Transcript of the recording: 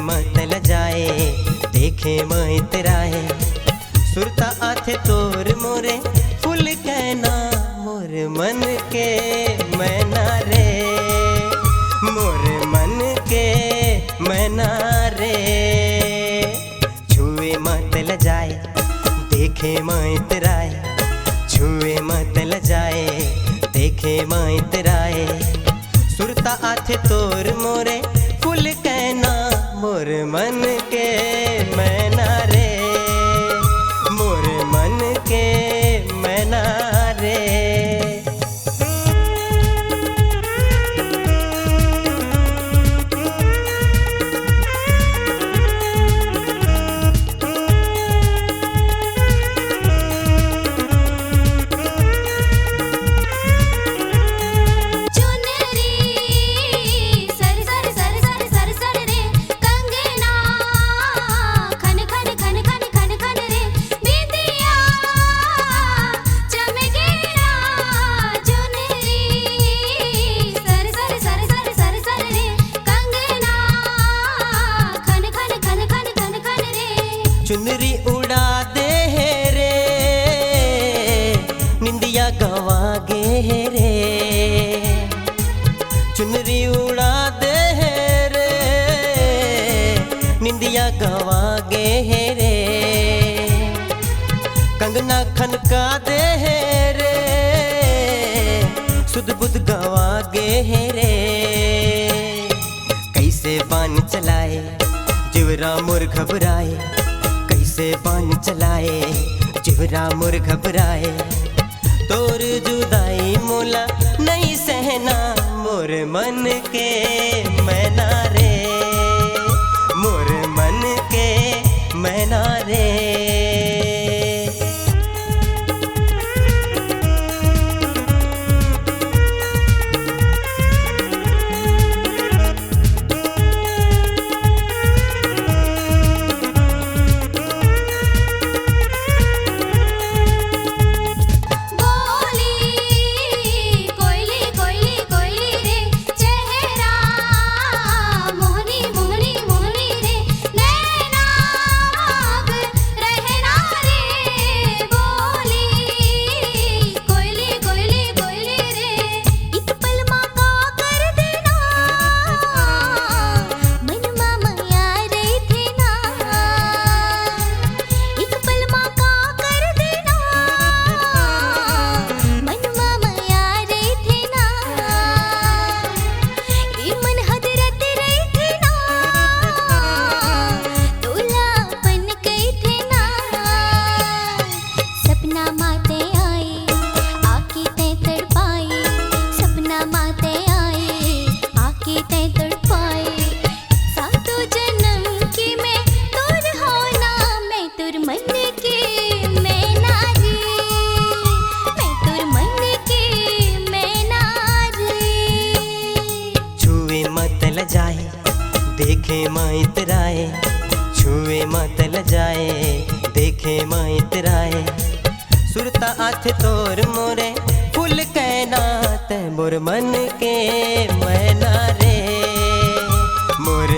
मत ल जाए देखे मैं तेराए सुरता आथे तोर मोरे फूल कहना मोर मन के मैना रे मोर मन के मैना रे छुए मत ल जाए देखे मैं तेराए छुए मत ल जाए देखे मैं तेराए सुरता आथे तोर मोरे फूल कहना मोर मन के मैना रे मोर मन के मैना रे। चुनरी उड़ा दे रे निंदिया गवा गे रे चुनरी उड़ा दे रे निंदिया गवा गे रे कंगना खनका दे रे सुध बुध गवा गे रे कैसे बान चलाए जिवरा मोर घबराए कैसे बान चलाए जिवरा मोर घबराए तोर जुदाई मोला नहीं सहना मोर मन के मैना रे मोर मन के मैना रे। देखे मैं तेराए छुए मत ल जाए देखे मैं तेराए सुरता आथे तोर मोरे फूल कहना ते मोर मन के मैना रे मोर